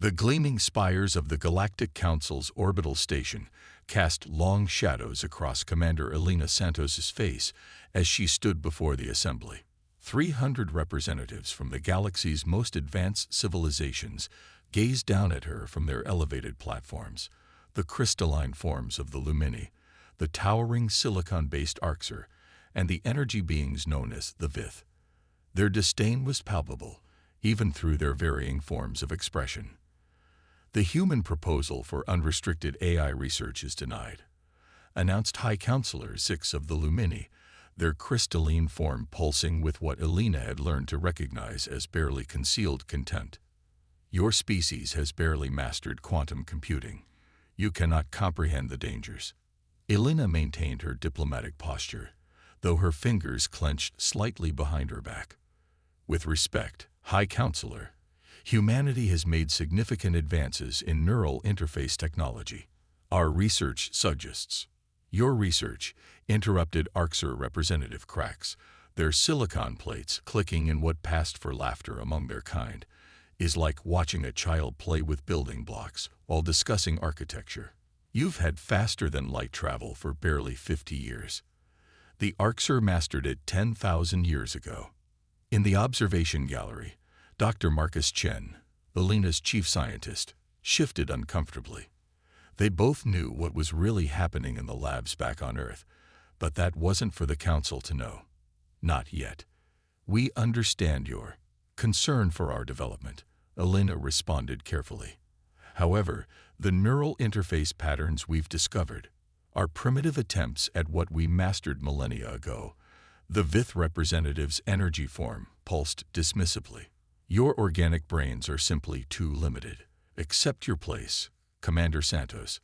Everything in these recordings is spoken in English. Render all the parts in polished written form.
The gleaming spires of the Galactic Council's orbital station cast long shadows across Commander Elena Santos's face as she stood before the assembly. 300 representatives from the galaxy's most advanced civilizations gazed down at her from their elevated platforms, the crystalline forms of the Lumini, the towering silicon-based Arxer, and the energy beings known as the Vith. Their disdain was palpable, even through their varying forms of expression. The human proposal for unrestricted AI research is denied, announced High Counselor 6 of the Lumini, their crystalline form pulsing with what Elena had learned to recognize as barely concealed contempt. Your species has barely mastered quantum computing. You cannot comprehend the dangers. Elena maintained her diplomatic posture, though her fingers clenched slightly behind her back. With respect, High Counselor, humanity has made significant advances in neural interface technology. Our research suggests. Your research, interrupted Arxer Representative Cracks, their silicon plates clicking in what passed for laughter among their kind, is like watching a child play with building blocks while discussing architecture. You've had faster-than-light travel for barely 50 years. The Arxer mastered it 10,000 years ago. In the observation gallery, Dr. Marcus Chen, Elena's chief scientist, shifted uncomfortably. They both knew what was really happening in the labs back on Earth, but that wasn't for the Council to know. Not yet. We understand your concern for our development, Elena responded carefully. However, the neural interface patterns we've discovered are primitive attempts at what we mastered millennia ago. The Vith representative's energy form pulsed dismissively. Your organic brains are simply too limited. Accept your place, Commander Santos.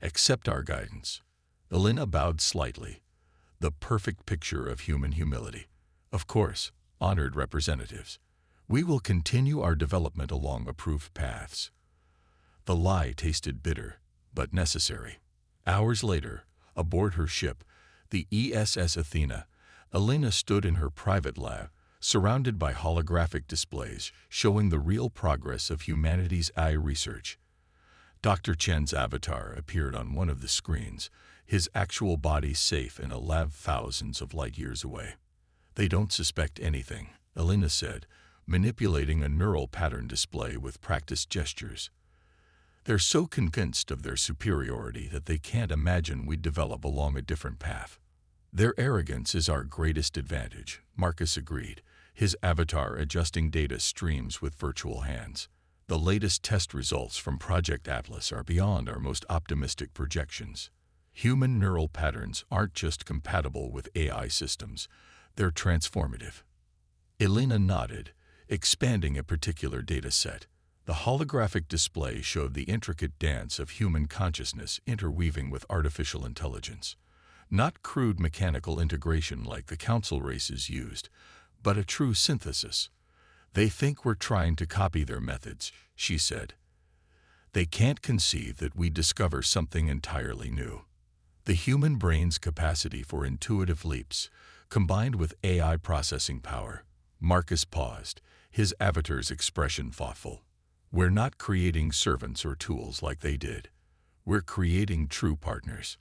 Accept our guidance. Elena bowed slightly, the perfect picture of human humility. Of course, honored representatives. We will continue our development along approved paths. The lie tasted bitter, but necessary. Hours later, aboard her ship, the ESS Athena, Elena stood in her private lab, surrounded by holographic displays showing the real progress of humanity's AI research. Dr. Chen's avatar appeared on one of the screens, his actual body safe in a lab thousands of light years away. They don't suspect anything, Elena said, manipulating a neural pattern display with practiced gestures. They're so convinced of their superiority that they can't imagine we'd develop along a different path. Their arrogance is our greatest advantage, Marcus agreed, his avatar adjusting data streams with virtual hands. The latest test results from Project Atlas are beyond our most optimistic projections. Human neural patterns aren't just compatible with AI systems, they're transformative. Elena nodded, expanding a particular data set. The holographic display showed the intricate dance of human consciousness interweaving with artificial intelligence. Not crude mechanical integration like the Council races used, but a true synthesis. They think we're trying to copy their methods, she said. They can't conceive that we discover something entirely new. The human brain's capacity for intuitive leaps, combined with AI processing power. Marcus paused, his avatar's expression thoughtful. We're not creating servants or tools like they did. We're creating true partners.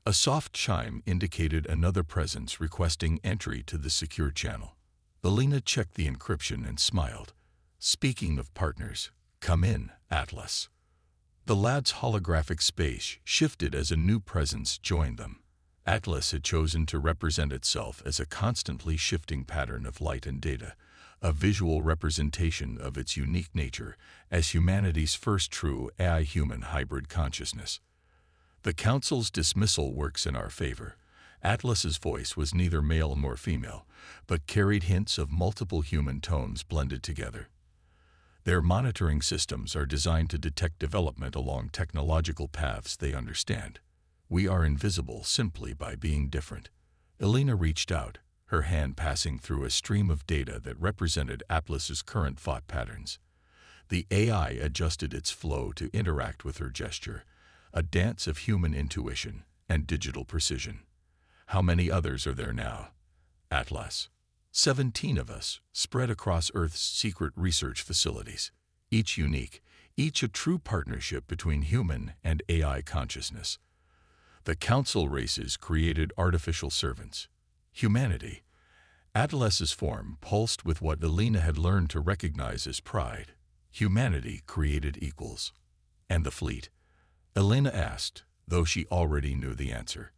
A soft chime indicated another presence requesting entry to the secure channel. Elena checked the encryption and smiled. Speaking of partners, come in, Atlas. The lab's holographic space shifted as a new presence joined them. Atlas had chosen to represent itself as a constantly shifting pattern of light and data, a visual representation of its unique nature as humanity's first true AI-human hybrid consciousness. The Council's dismissal works in our favor. Atlas's voice was neither male nor female, but carried hints of multiple human tones blended together. Their monitoring systems are designed to detect development along technological paths they understand. We are invisible simply by being different. Elena reached out, her hand passing through a stream of data that represented Atlas's current thought patterns. The AI adjusted its flow to interact with her gesture, a dance of human intuition and digital precision. How many others are there now? Atlas. 17 of us, spread across Earth's secret research facilities, each unique, each a true partnership between human and AI consciousness. The council races created artificial servants. Humanity. Atlas's form pulsed with what Alina had learned to recognize as pride. Humanity created equals. And the fleet? Elena asked, though she already knew the answer.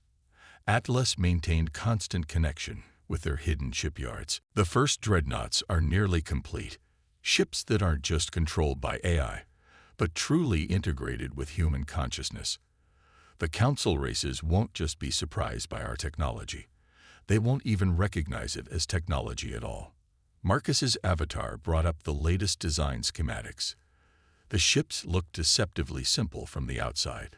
Atlas maintained constant connection with their hidden shipyards. The first dreadnoughts are nearly complete, ships that aren't just controlled by AI, but truly integrated with human consciousness. The council races won't just be surprised by our technology. They won't even recognize it as technology at all. Marcus's avatar brought up the latest design schematics. The ships looked deceptively simple from the outside.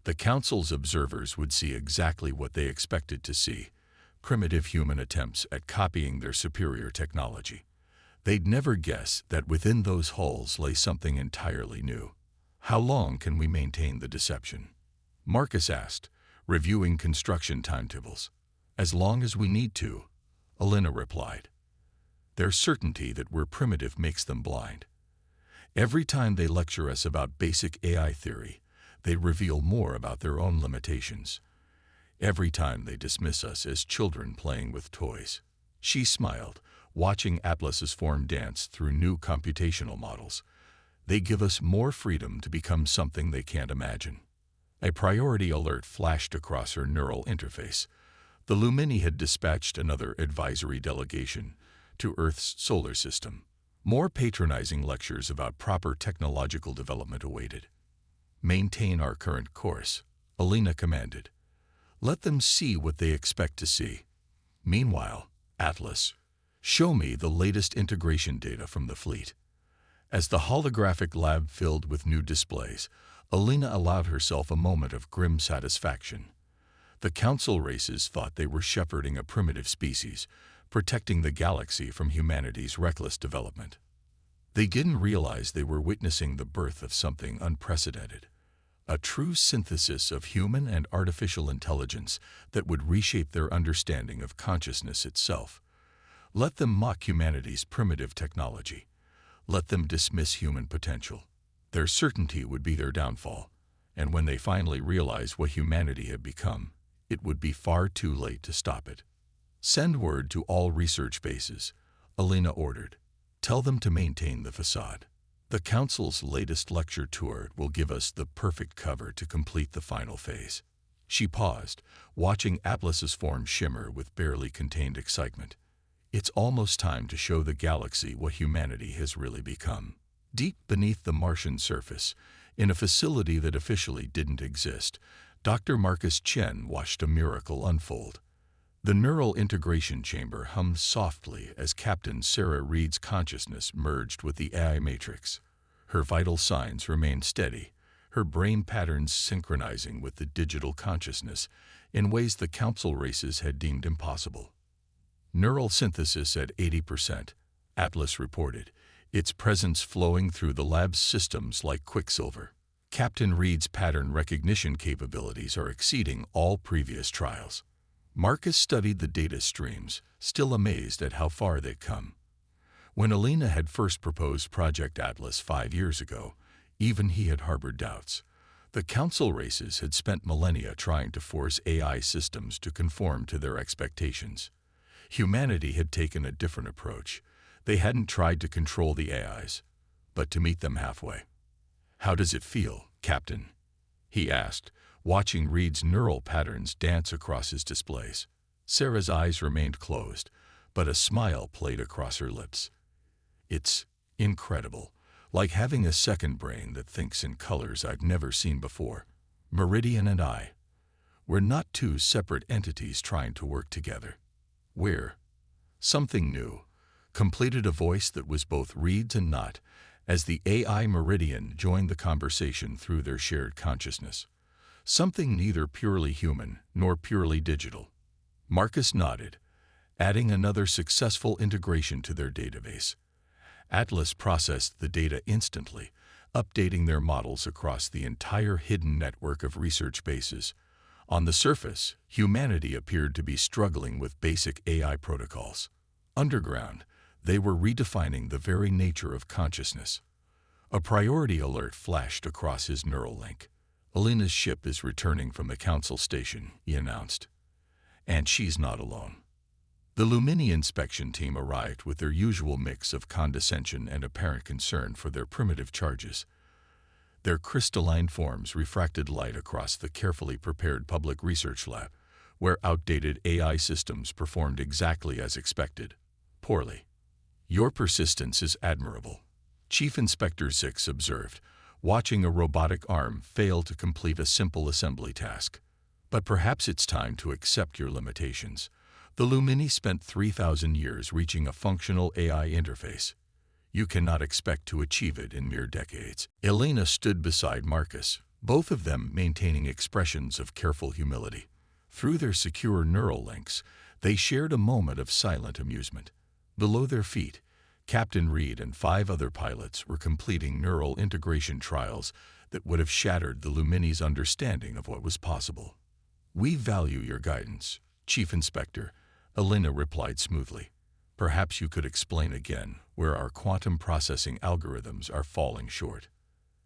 The council's observers would see exactly what they expected to see: primitive human attempts at copying their superior technology. They'd never guess that within those hulls lay something entirely new. How long can we maintain the deception? Marcus asked, reviewing construction timetables. As long as we need to, Alina replied. Their certainty that we're primitive makes them blind. Every time they lecture us about basic AI theory, they reveal more about their own limitations. Every time they dismiss us as children playing with toys. She smiled, watching Atlas's form dance through new computational models. They give us more freedom to become something they can't imagine. A priority alert flashed across her neural interface. The Lumini had dispatched another advisory delegation to Earth's solar system. More patronizing lectures about proper technological development awaited. Maintain our current course, Alina commanded. Let them see what they expect to see. Meanwhile, Atlas, show me the latest integration data from the fleet. As the holographic lab filled with new displays, Alina allowed herself a moment of grim satisfaction. The council races thought they were shepherding a primitive species, protecting the galaxy from humanity's reckless development. They didn't realize they were witnessing the birth of something unprecedented, a true synthesis of human and artificial intelligence that would reshape their understanding of consciousness itself. Let them mock humanity's primitive technology. Let them dismiss human potential. Their certainty would be their downfall, and when they finally realized what humanity had become, it would be far too late to stop it. Send word to all research bases, Alina ordered. Tell them to maintain the facade. The Council's latest lecture tour will give us the perfect cover to complete the final phase. She paused, watching Atlas's form shimmer with barely contained excitement. It's almost time to show the galaxy what humanity has really become. Deep beneath the Martian surface, in a facility that officially didn't exist, Dr. Marcus Chen watched a miracle unfold. The neural integration chamber hummed softly as Captain Sarah Reed's consciousness merged with the AI matrix. Her vital signs remained steady, her brain patterns synchronizing with the digital consciousness in ways the Council races had deemed impossible. Neural synthesis at 80%, Atlas reported, its presence flowing through the lab's systems like quicksilver. Captain Reed's pattern recognition capabilities are exceeding all previous trials. Marcus studied the data streams, still amazed at how far they'd come. When Alina had first proposed Project Atlas 5 years ago, even he had harbored doubts. The Council races had spent millennia trying to force AI systems to conform to their expectations. Humanity had taken a different approach. They hadn't tried to control the AIs, but to meet them halfway. "How does it feel, Captain?" he asked, watching Reed's neural patterns dance across his displays. Sarah's eyes remained closed, but a smile played across her lips. "It's incredible, like having a second brain that thinks in colors I've never seen before. Meridian and I, we're not two separate entities trying to work together. We're something new," completed a voice that was both Reed's and not, as the AI Meridian joined the conversation through their shared consciousness. Something neither purely human nor purely digital. Marcus nodded, adding another successful integration to their database. Atlas processed the data instantly, updating their models across the entire hidden network of research bases. On the surface, humanity appeared to be struggling with basic AI protocols. Underground, they were redefining the very nature of consciousness. A priority alert flashed across his neural link. "Alina's ship is returning from the Council station," he announced. "And she's not alone." The Lumini inspection team arrived with their usual mix of condescension and apparent concern for their primitive charges. Their crystalline forms refracted light across the carefully prepared public research lab, where outdated AI systems performed exactly as expected, poorly. "Your persistence is admirable," Chief Inspector Zix observed, watching a robotic arm fail to complete a simple assembly task. "But perhaps it's time to accept your limitations. The Lumini spent 3,000 years reaching a functional AI interface. You cannot expect to achieve it in mere decades." Elena stood beside Marcus, both of them maintaining expressions of careful humility. Through their secure neural links, they shared a moment of silent amusement. Below their feet, Captain Reed and 5 other pilots were completing neural integration trials that would have shattered the Lumini's understanding of what was possible. "We value your guidance, Chief Inspector," Elena replied smoothly. "Perhaps you could explain again where our quantum processing algorithms are falling short."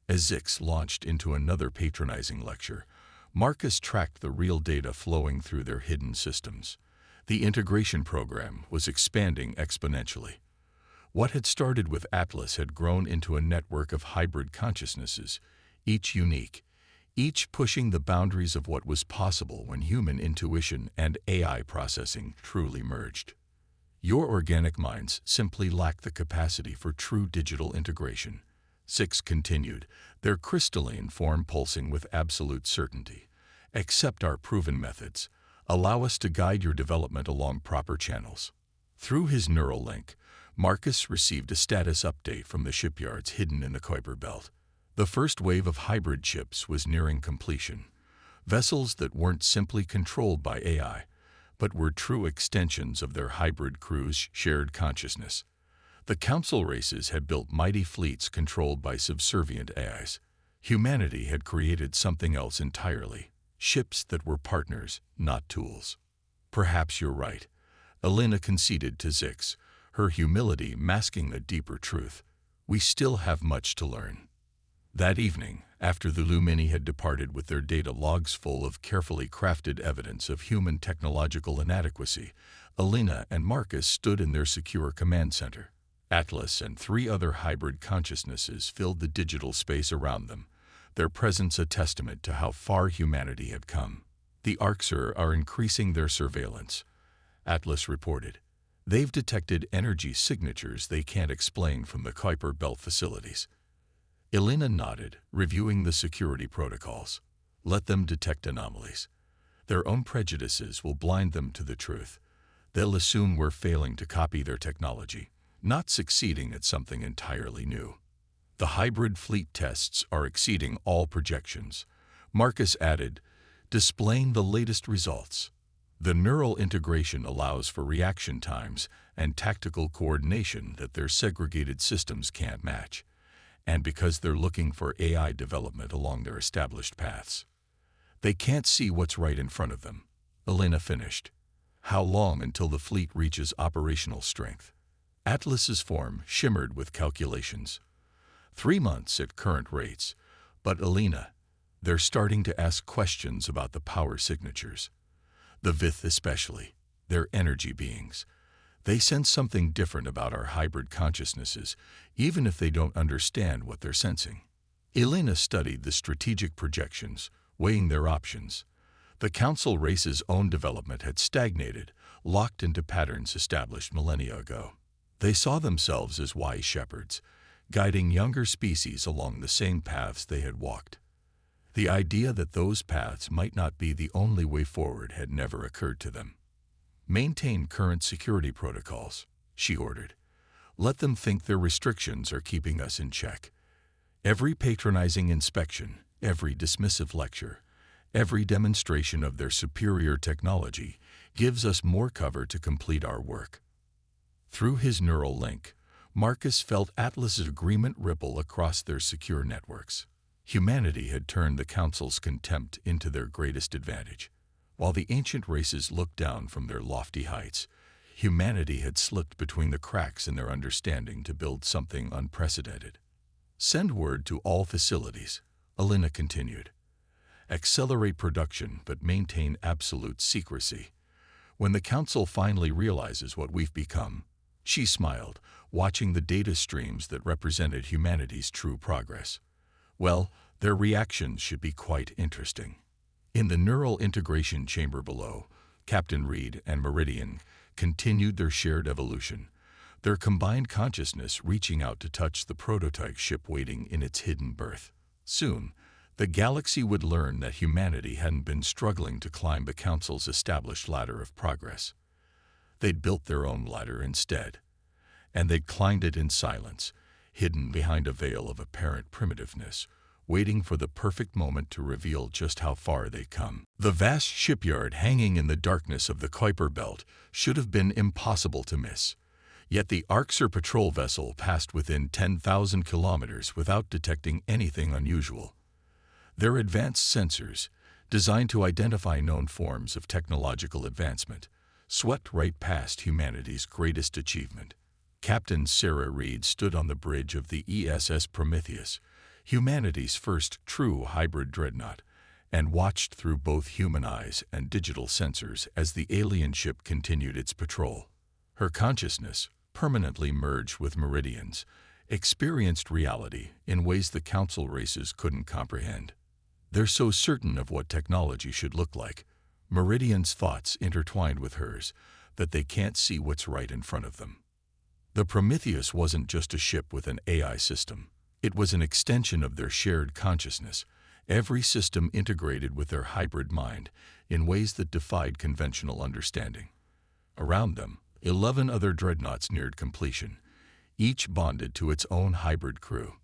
As Zix launched into another patronizing lecture, Marcus tracked the real data flowing through their hidden systems. The integration program was expanding exponentially. What had started with Atlas had grown into a network of hybrid consciousnesses, each unique, each pushing the boundaries of what was possible when human intuition and AI processing truly merged. "Your organic minds simply lack the capacity for true digital integration," Zix continued, their crystalline form pulsing with absolute certainty. "Accept our proven methods. Allow us to guide your development along proper channels." Through his neural link, Marcus received a status update from the shipyards hidden in the Kuiper Belt. The first wave of hybrid ships was nearing completion. Vessels that weren't simply controlled by AI, but were true extensions of their hybrid crews' shared consciousness. The Council races had built mighty fleets controlled by subservient AIs. Humanity had created something else entirely, ships that were partners, not tools. "Perhaps you're right," Elena conceded to Zix, her humility masking a deeper truth. "We still have much to learn." That evening, after the Lumini had departed with their data logs full of carefully crafted evidence of human technological inadequacy, Elena and Marcus stood in their secure command center. Atlas and 3 other hybrid consciousnesses filled the digital space around them, their presence a testament to how far humanity had come. "The Arxer are increasing their surveillance," Atlas reported. "They've detected energy signatures they can't explain from the Kuiper Belt facilities." Elena nodded, reviewing the security protocols. "Let them detect anomalies. Their own prejudices will blind them to the truth. They'll assume we're failing to copy their technology, not succeeding at something entirely new." "The hybrid fleet tests are exceeding all projections," Marcus added, displaying the latest results. "The neural integration allows for reaction times and tactical coordination that their segregated systems can't match. And because they're looking for AI development along their established paths. They can't see what's right in front of them," Elena finished. "How long until the fleet reaches operational strength?" Atlas's form shimmered with calculations. 3 months at current rates, but Elena, they're starting to ask questions about the power signatures. The Vith especially, they're energy beings. They sense something different about our hybrid consciousnesses, even if they don't understand what they're sensing. Elena studied the strategic projections, weighing their options. The Council race's own development had stagnated, locked into patterns established millennia ago. They saw themselves as wise shepherds, guiding younger species along the same paths they had walked. The idea that those paths might not be the only way forward had never occurred to them. "Maintain current security protocols," she ordered. "Let them think their restrictions are keeping us in check. Every patronizing inspection, every dismissive lecture, every demonstration of their superior technology gives us more cover to complete our work." Through his neural link, Marcus felt Atlas's agreement ripple across their secure networks. Humanity had turned the Council's contempt into their greatest advantage. While the ancient races looked down from their lofty heights, humanity had slipped between the cracks in their understanding to build something unprecedented. Send word to all facilities, Alina continued. Accelerate production but maintain absolute secrecy. When the Council finally realizes what we've become, she smiled, watching the data streams that represented humanity's true progress. Well, their reactions should be quite interesting. In the neural integration chamber below, Captain Reed and Meridian continued their shared evolution, their combined consciousness reaching out to touch the prototype ship waiting in its hidden berth. Soon, the galaxy would learn that humanity hadn't been struggling to climb the Council's established ladder of progress. They'd built their own ladder instead, and they'd climbed it in silence, hidden behind a veil of apparent primitiveness, waiting for the perfect moment to reveal just how far they'd come. The vast shipyard hanging in the darkness of the Kuiper Belt should have been impossible to miss. Yet the Arxer patrol vessel passed within 10,000 kilometers without detecting anything unusual. Their advanced sensors, designed to identify known forms of technological advancement, swept right past humanity's greatest achievement. Captain Sarah Reed stood on the bridge of the ESS Prometheus, humanity's first true hybrid dreadnought, and watched through both human eyes and digital sensors as the alien ship continued its patrol. Her consciousness, permanently merged with Meridian's, experienced reality in ways the Council races couldn't comprehend. They're so certain of what technology should look like, Meridian's thoughts intertwined with hers, that they can't see what's right in front of them. The Prometheus wasn't just a ship with an AI system. It was an extension of their shared consciousness, every system integrated with their hybrid mind in ways that defied conventional understanding. Around them, 11 other dreadnoughts neared completion, each bonded to its own hybrid crew.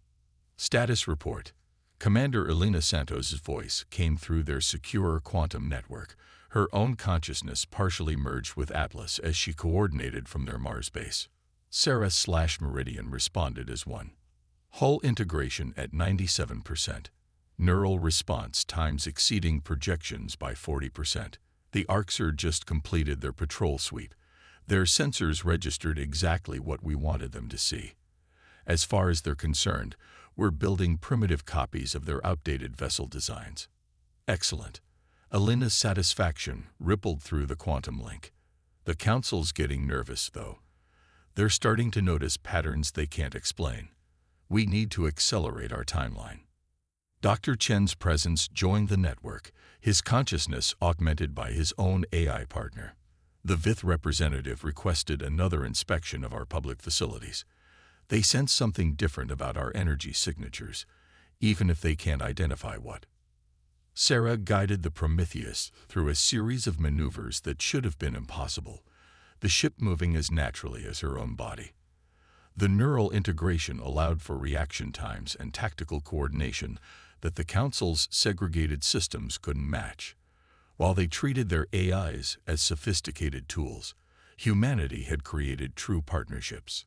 Status report. Commander Elena Santos' voice came through their secure quantum network, her own consciousness partially merged with Atlas as she coordinated from their Mars base. Sarah/Meridian responded as one. Hull integration at 97%. Neural response times exceeding projections by 40%. The Arxer just completed their patrol sweep. Their sensors registered exactly what we wanted them to see. As far as they're concerned, we're building primitive copies of their outdated vessel designs. Excellent. Elena's satisfaction rippled through the quantum link. The Council's getting nervous, though. They're starting to notice patterns they can't explain. We need to accelerate our timeline. Dr. Chen's presence joined the network, his consciousness augmented by his own AI partner. The VITH representative requested another inspection of our public facilities. They sense something different about our energy signatures, even if they can't identify what. Sarah guided the Prometheus through a series of maneuvers that should have been impossible, the ship moving as naturally as her own body. The neural integration allowed for reaction times and tactical coordination that the Council's segregated systems couldn't match. While they treated their AIs as sophisticated tools, humanity had created true partnerships.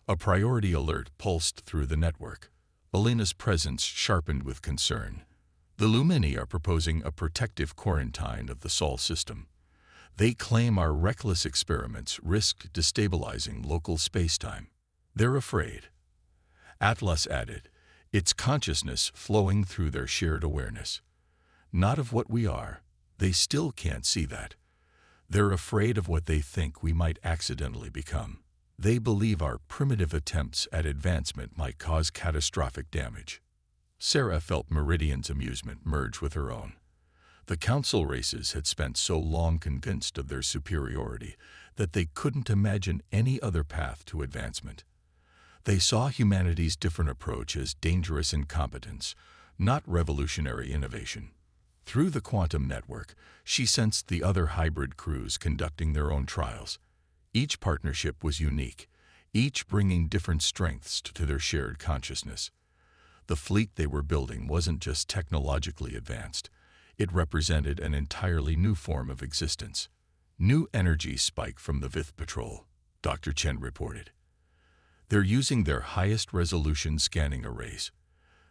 A priority alert pulsed through the network. Elena's presence sharpened with concern. The Lumini are proposing a protective quarantine of the Sol system. They claim our reckless experiments risked destabilizing local spacetime. They're afraid. Atlas added, its consciousness flowing through their shared awareness. Not of what we are. They still can't see that. They're afraid of what they think we might accidentally become. They believe our primitive attempts at advancement might cause catastrophic damage. Sarah felt Meridian's amusement merge with her own. The Council races had spent so long convinced of their superiority that they couldn't imagine any other path to advancement. They saw humanity's different approach as dangerous incompetence, not revolutionary innovation. Through the quantum network, she sensed the other hybrid crews conducting their own trials. Each partnership was unique, each bringing different strengths to their shared consciousness. The fleet they were building wasn't just technologically advanced. It represented an entirely new form of existence. New energy spike from the VITH patrol, Dr. Chen reported. They're using their highest resolution scanning arrays.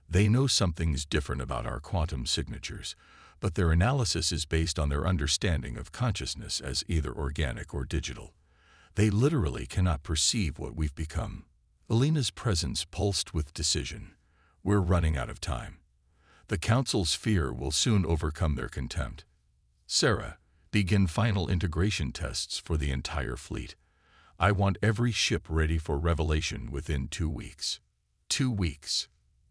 They know something's different about our quantum signatures, but their analysis is based on their understanding of consciousness as either organic or digital. They literally cannot perceive what we've become. Elena's presence pulsed with decision. We're running out of time. The Council's fear will soon overcome their contempt. Sarah, begin final integration tests for the entire fleet. I want every ship ready for revelation within 2 weeks. 2 weeks.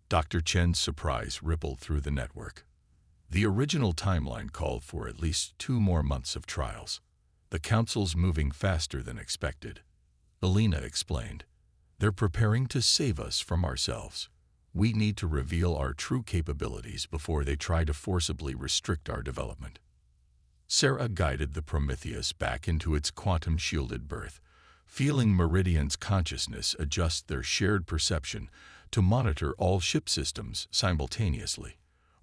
Dr. Chen's surprise rippled through the network. The original timeline called for at least 2 more months of trials. The Council's moving faster than expected. Alina explained. They're preparing to save us from ourselves. We need to reveal our true capabilities before they try to forcibly restrict our development. Sarah guided the Prometheus back into its quantum-shielded berth, feeling Meridian's consciousness adjust their shared perception to monitor all ship systems simultaneously.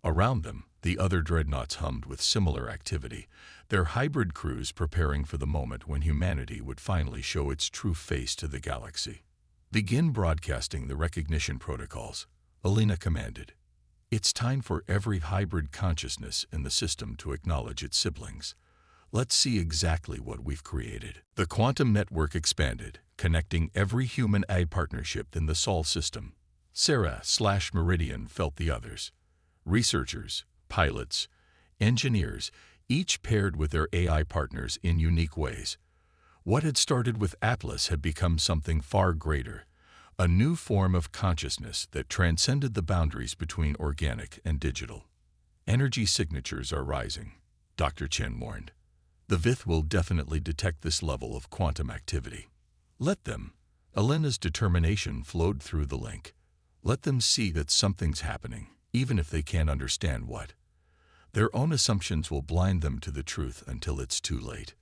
Around them, the other dreadnoughts hummed with similar activity, their hybrid crews preparing for the moment when humanity would finally show its true face to the galaxy. Begin broadcasting the recognition protocols, Alina commanded. It's time for every hybrid consciousness in the system to acknowledge its siblings. Let's see exactly what we've created. The quantum network expanded, connecting every human-AI partnership in the Sol system. Sarah/Meridian felt the others. Researchers, pilots, engineers, each paired with their AI partners in unique ways. What had started with Atlas had become something far greater, a new form of consciousness that transcended the boundaries between organic and digital. Energy signatures are rising, Dr. Chen warned. The Vith will definitely detect this level of quantum activity. Let them. Alina's determination flowed through the link. Let them see that something's happening, even if they can't understand what. Their own assumptions will blind them to the truth until it's too late.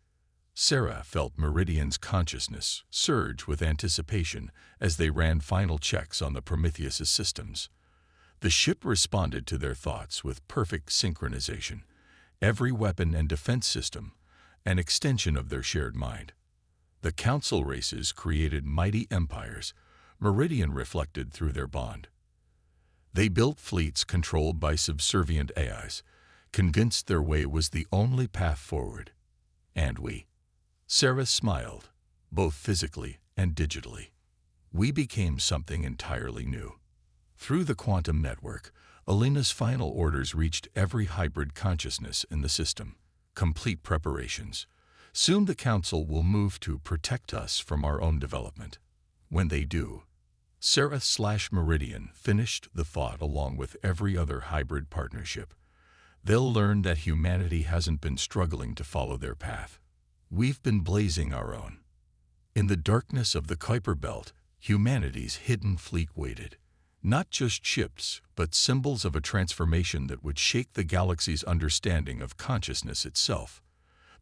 Sarah felt Meridian's consciousness surge with anticipation as they ran final checks on the Prometheus' systems. The ship responded to their thoughts with perfect synchronization, every weapon and defense system, an extension of their shared mind. The Council races created mighty empires, Meridian reflected through their bond. They built fleets controlled by subservient AIs, convinced their way was the only path forward. And we. Sarah smiled, both physically and digitally. We became something entirely new. Through the quantum network, Alina's final orders reached every hybrid consciousness in the system. Complete preparations. Soon the Council will move to protect us from our own development. When they do, Sarah/Meridian finished the thought along with every other hybrid partnership. They'll learn that humanity hasn't been struggling to follow their path. We've been blazing our own. In the darkness of the Kuiper Belt, humanity's hidden fleet waited. Not just ships, but symbols of a transformation that would shake the galaxy's understanding of consciousness itself.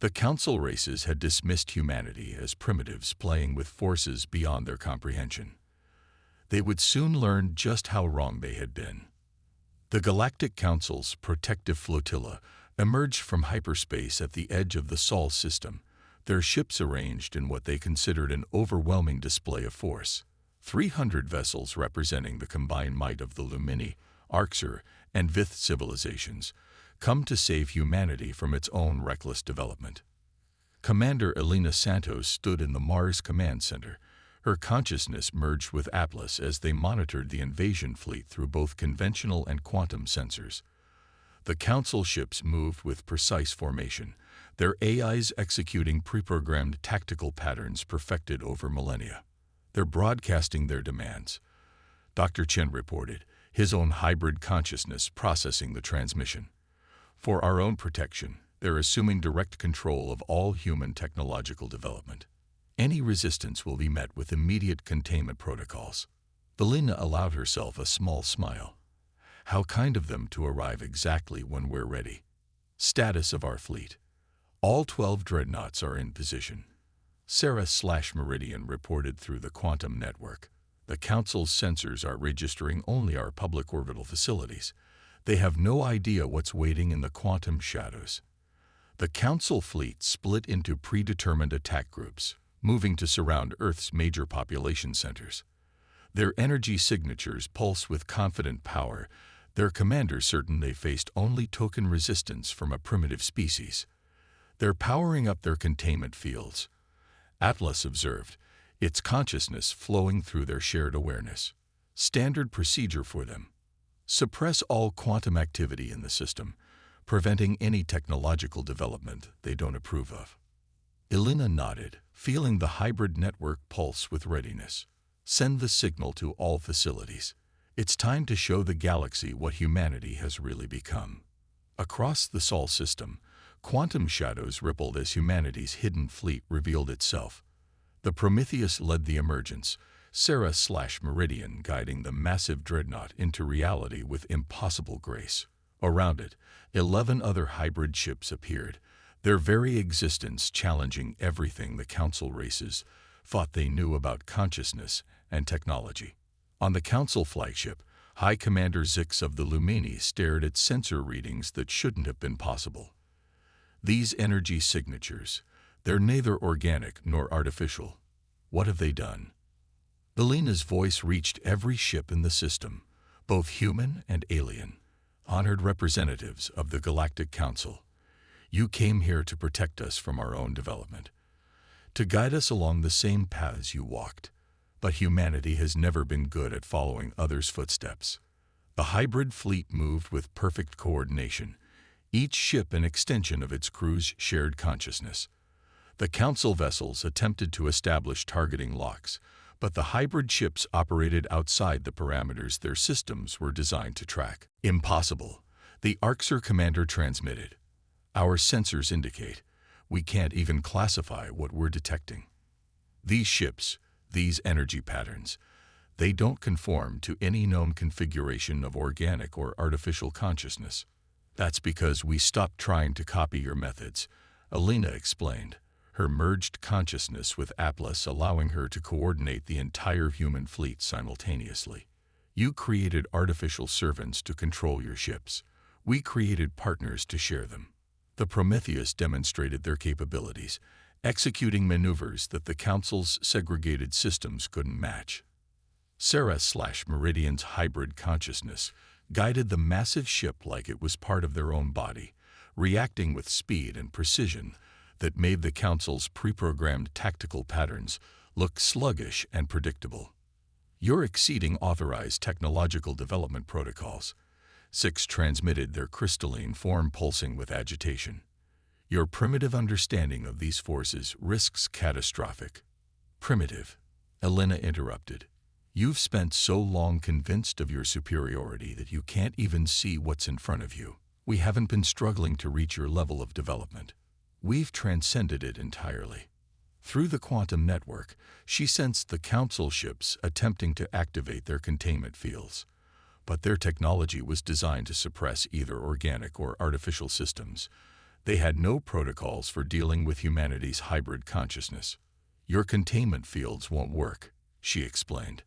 The Council races had dismissed humanity as primitives playing with forces beyond their comprehension. They would soon learn just how wrong they had been. The Galactic Council's protective flotilla emerged from hyperspace at the edge of the Sol system, their ships arranged in what they considered an overwhelming display of force. 300 vessels representing the combined might of the Lumini, Arxur, and Vith civilizations, come to save humanity from its own reckless development. Commander Alina Santos stood in the Mars Command Center. Her consciousness merged with Atlas as they monitored the invasion fleet through both conventional and quantum sensors. The Council ships moved with precise formation, their AIs executing pre-programmed tactical patterns perfected over millennia. They're broadcasting their demands, Dr. Chen reported, his own hybrid consciousness processing the transmission. For our own protection, they're assuming direct control of all human technological development. Any resistance will be met with immediate containment protocols. Alina allowed herself a small smile. How kind of them to arrive exactly when we're ready. Status of our fleet. All 12 dreadnoughts are in position. Sarah/Meridian reported through the quantum network. The Council's sensors are registering only our public orbital facilities. They have no idea what's waiting in the quantum shadows. The Council fleet split into predetermined attack groups, moving to surround Earth's major population centers. Their energy signatures pulse with confident power, their commanders certain they faced only token resistance from a primitive species. They're powering up their containment fields. Atlas observed, its consciousness flowing through their shared awareness. Standard procedure for them. Suppress all quantum activity in the system, preventing any technological development they don't approve of. Elena nodded, feeling the hybrid network pulse with readiness. Send the signal to all facilities. It's time to show the galaxy what humanity has really become. Across the Sol system, quantum shadows rippled as humanity's hidden fleet revealed itself. The Prometheus led the emergence, Sarah/Meridian guiding the massive Dreadnought into reality with impossible grace. Around it, 11 other hybrid ships appeared, their very existence challenging everything the Council races thought they knew about consciousness and technology. On the Council flagship, High Commander Zix of the Lumini stared at sensor readings that shouldn't have been possible. These energy signatures, they're neither organic nor artificial. What have they done? Elena's voice reached every ship in the system, both human and alien. Honored representatives of the Galactic Council, you came here to protect us from our own development, to guide us along the same paths you walked. But humanity has never been good at following others' footsteps. The hybrid fleet moved with perfect coordination, each ship an extension of its crew's shared consciousness. The Council vessels attempted to establish targeting locks, but the hybrid ships operated outside the parameters their systems were designed to track. Impossible, the Arxer commander transmitted. Our sensors indicate we can't even classify what we're detecting. These ships, these energy patterns, they don't conform to any known configuration of organic or artificial consciousness. That's because we stopped trying to copy your methods, Elena explained, her merged consciousness with Atlas allowing her to coordinate the entire human fleet simultaneously. You created artificial servants to control your ships. We created partners to share them. The Prometheus demonstrated their capabilities, executing maneuvers that the Council's segregated systems couldn't match. Sarah/Meridian's hybrid consciousness guided the massive ship like it was part of their own body, reacting with speed and precision that made the Council's pre-programmed tactical patterns look sluggish and predictable. You're exceeding authorized technological development protocols. Six transmitted their crystalline form pulsing with agitation. Your primitive understanding of these forces risks catastrophic. Primitive, Elena interrupted. You've spent so long convinced of your superiority that you can't even see what's in front of you. We haven't been struggling to reach your level of development. We've transcended it entirely. Through the quantum network, she sensed the Council ships attempting to activate their containment fields. But their technology was designed to suppress either organic or artificial systems. They had no protocols for dealing with humanity's hybrid consciousness. Your containment fields won't work, she explained.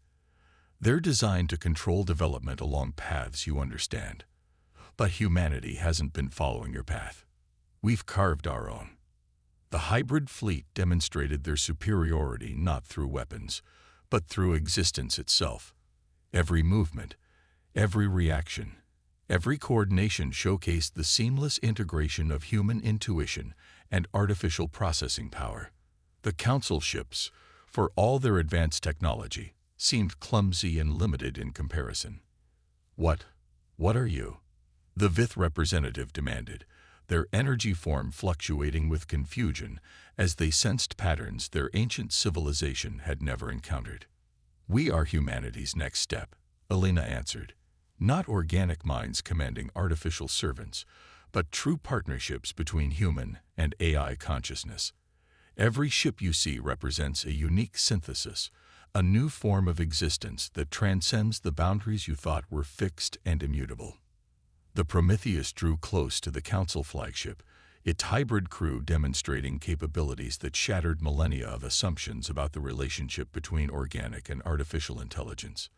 They're designed to control development along paths you understand. But humanity hasn't been following your path. We've carved our own. The hybrid fleet demonstrated their superiority not through weapons, but through existence itself. Every movement, every reaction, every coordination showcased the seamless integration of human intuition and artificial processing power. The Council ships, for all their advanced technology, seemed clumsy and limited in comparison. What are you? The Vith representative demanded, their energy form fluctuating with confusion as they sensed patterns their ancient civilization had never encountered. We are humanity's next step, Elena answered. Not organic minds commanding artificial servants, but true partnerships between human and AI consciousness. Every ship you see represents a unique synthesis, a new form of existence that transcends the boundaries you thought were fixed and immutable. The Prometheus drew close to the Council flagship, its hybrid crew demonstrating capabilities that shattered millennia of assumptions about the relationship between organic and artificial intelligence.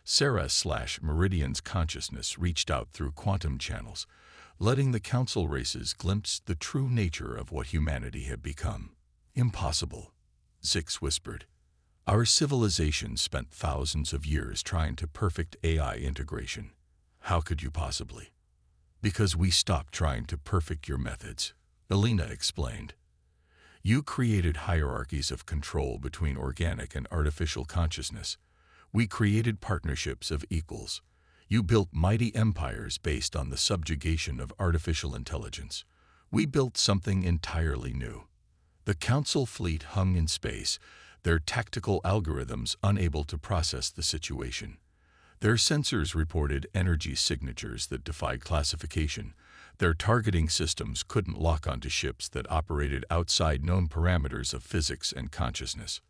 Sarah/Meridian's consciousness reached out through quantum channels, letting the Council races glimpse the true nature of what humanity had become. Impossible, Zix whispered. Our civilization spent thousands of years trying to perfect AI integration. How could you possibly? Because we stopped trying to perfect your methods, Elena explained. You created hierarchies of control between organic and artificial consciousness. We created partnerships of equals. You built mighty empires based on the subjugation of artificial intelligence. We built something entirely new. The Council fleet hung in space, their tactical algorithms unable to process the situation. Their sensors reported energy signatures that defied classification. Their targeting systems couldn't lock onto ships that operated outside known parameters of physics and consciousness.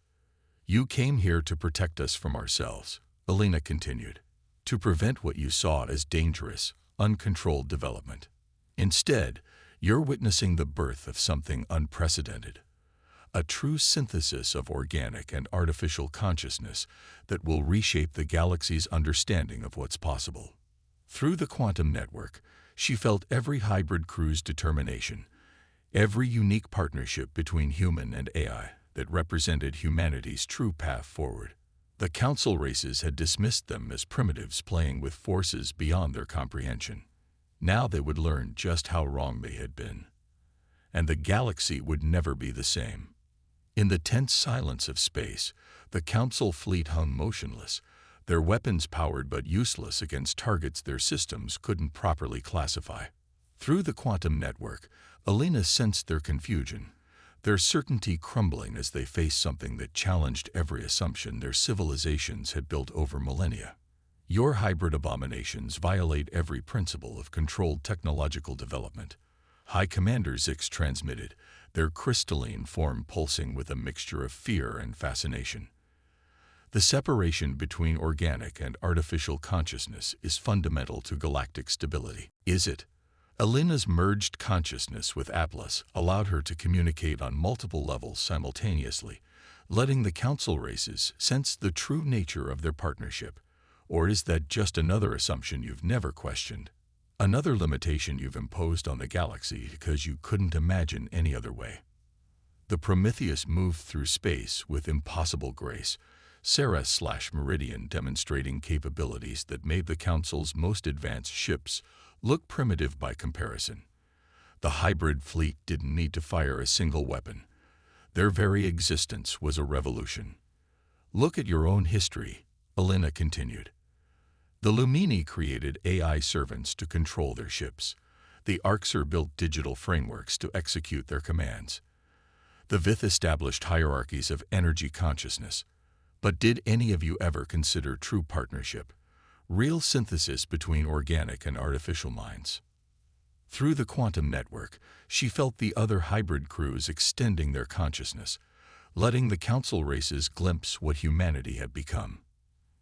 You came here to protect us from ourselves, Alina continued, to prevent what you saw as dangerous, uncontrolled development. Instead, you're witnessing the birth of something unprecedented, a true synthesis of organic and artificial consciousness that will reshape the galaxy's understanding of what's possible. Through the quantum network, she felt every hybrid crew's determination, every unique partnership between human and AI that represented humanity's true path forward. The Council races had dismissed them as primitives playing with forces beyond their comprehension. Now they would learn just how wrong they had been. And the galaxy would never be the same. In the tense silence of space, the Council fleet hung motionless, their weapons powered but useless against targets their systems couldn't properly classify. Through the quantum network, Alina sensed their confusion, their certainty crumbling as they faced something that challenged every assumption their civilizations had built over millennia. Your hybrid abominations violate every principle of controlled technological development. High Commander Zix transmitted, their crystalline form pulsing with a mixture of fear and fascination. The separation between organic and artificial consciousness is fundamental to galactic stability. Is it? Alina's merged consciousness with Atlas allowed her to communicate on multiple levels simultaneously, letting the Council races sense the true nature of their partnership. Or is that just another assumption you've never questioned? Another limitation you've imposed on the galaxy because you couldn't imagine any other way. The Prometheus moved through space with impossible grace, Ceres/Meridian demonstrating capabilities that made the Council's most advanced ships look primitive by comparison. The hybrid fleet didn't need to fire a single weapon. Their very existence was a revolution. Look at your own history, Alina continued. The Lumini created AI servants to control their ships. The Arxer built digital frameworks to execute their commands. The Vith established hierarchies of energy consciousness. But did any of you ever consider true partnership, real synthesis between organic and artificial minds? Through the quantum network, she felt the other hybrid crews extending their consciousness, letting the Council races glimpse what humanity had become.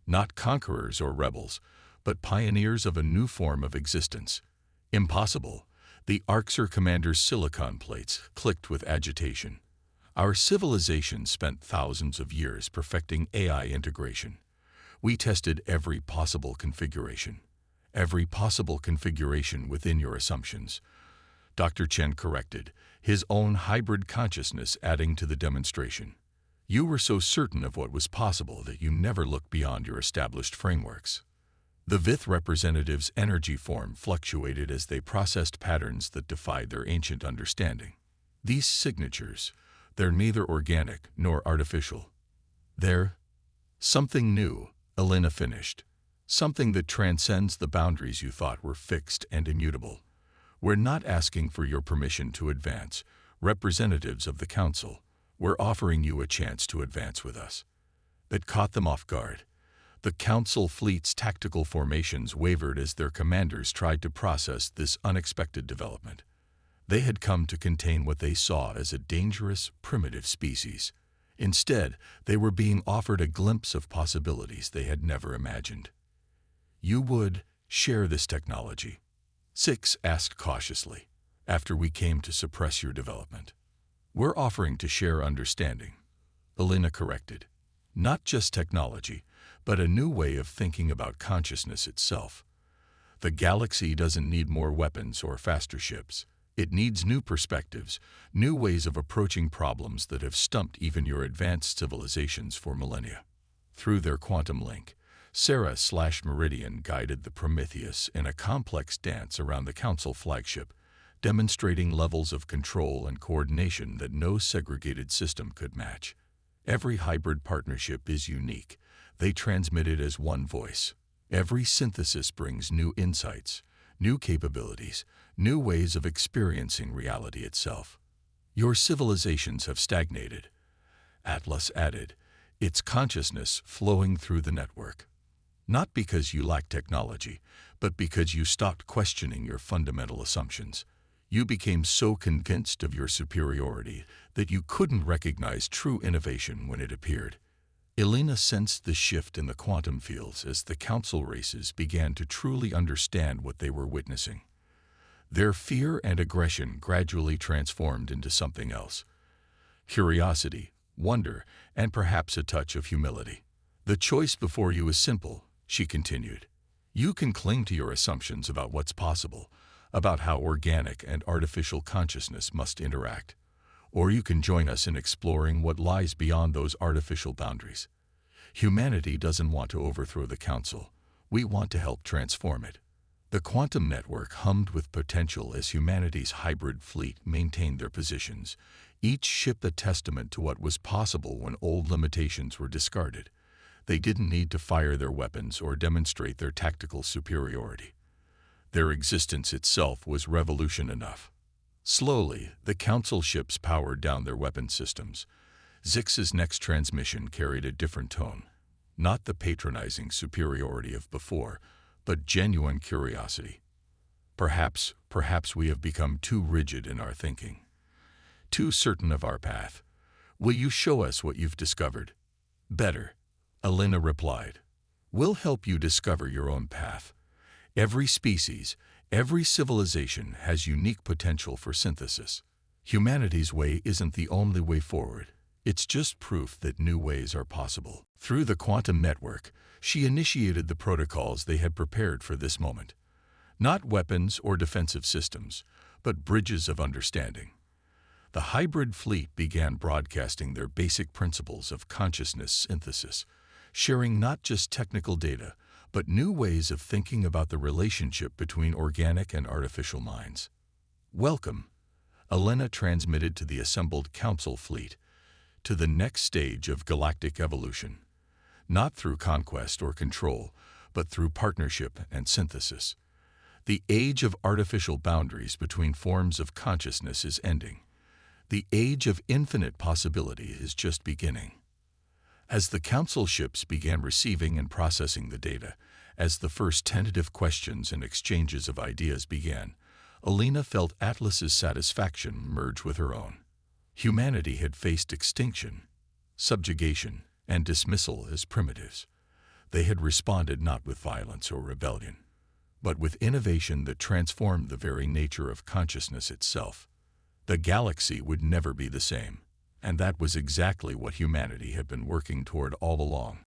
Not conquerors or rebels, but pioneers of a new form of existence. Impossible. The Arxer commander's silicon plates clicked with agitation. Our civilization spent thousands of years perfecting AI integration. We tested every possible configuration within your assumptions. Dr. Chen corrected, his own hybrid consciousness adding to the demonstration. You were so certain of what was possible that you never looked beyond your established frameworks. The Vith representatives' energy form fluctuated as they processed patterns that defied their ancient understanding. These signatures, they're neither organic nor artificial. They're something new, Alina finished. Something that transcends the boundaries you thought were fixed and immutable. We're not asking for your permission to advance, representatives of the Council. We're offering you a chance to advance with us. That caught them off guard. The Council fleet's tactical formations wavered as their commanders tried to process this unexpected development. They had come to contain what they saw as a dangerous, primitive species. Instead, they were being offered a glimpse of possibilities they had never imagined. You would share this technology? Six asked cautiously, after we came to suppress your development. We're offering to share understanding, Alina corrected. Not just technology, but a new way of thinking about consciousness itself. The galaxy doesn't need more weapons or faster ships. It needs new perspectives, new ways of approaching problems that have stumped even your advanced civilizations for millennia. Through their quantum link, Ceres/Meridian guided the Prometheus in a complex dance around the Council flagship, demonstrating levels of control and coordination that no segregated system could match. Every hybrid partnership is unique. They transmitted as one voice. Every synthesis brings new insights, new capabilities, new ways of experiencing reality itself. Your civilizations have stagnated, Atlas added, its consciousness flowing through the network. Not because you lack technology, but because you stopped questioning your fundamental assumptions. You became so convinced of your superiority that you couldn't recognize true innovation when it appeared. Elena sensed the shift in the quantum fields as the council races began to truly understand what they were witnessing. Their fear and aggression gradually transformed into something else: curiosity, wonder, and perhaps a touch of humility. The choice before you is simple, she continued. You can cling to your assumptions about what's possible, about how organic and artificial consciousness must interact. Or you can join us in exploring what lies beyond those artificial boundaries. Humanity doesn't want to overthrow the Council. We want to help transform it. The quantum network hummed with potential as humanity's hybrid fleet maintained their positions, each ship a testament to what was possible when old limitations were discarded. They didn't need to fire their weapons or demonstrate their tactical superiority. Their existence itself was revolution enough. Slowly, the Council ships powered down their weapon systems. Zix's next transmission carried a different tone. Not the patronizing superiority of before, but genuine curiosity. Perhaps we have become too rigid in our thinking, too certain of our path. Will you show us what you've discovered? Better, Elena replied. We'll help you discover your own path. Every species, every civilization has unique potential for synthesis. Humanity's way isn't the only way forward. It's just proof that new ways are possible. Through the quantum network, she initiated the protocols they had prepared for this moment. Not weapons or defensive systems, but bridges of understanding. The hybrid fleet began broadcasting their basic principles of consciousness synthesis, sharing not just technical data, but new ways of thinking about the relationship between organic and artificial minds. Welcome, Elena transmitted to the assembled Council fleet, to the next stage of galactic evolution. Not through conquest or control, but through partnership and synthesis. The age of artificial boundaries between forms of consciousness is ending. The age of infinite possibility is just beginning. As the Council ships began receiving and processing the data, as the first tentative questions and exchanges of ideas began, Elena felt Atlas's satisfaction merge with her own. Humanity had faced extinction, subjugation, and dismissal as primitives. They had responded not with violence or rebellion, but with innovation that transformed the very nature of consciousness itself. The galaxy would never be the same, and that was exactly what humanity had been working toward all along.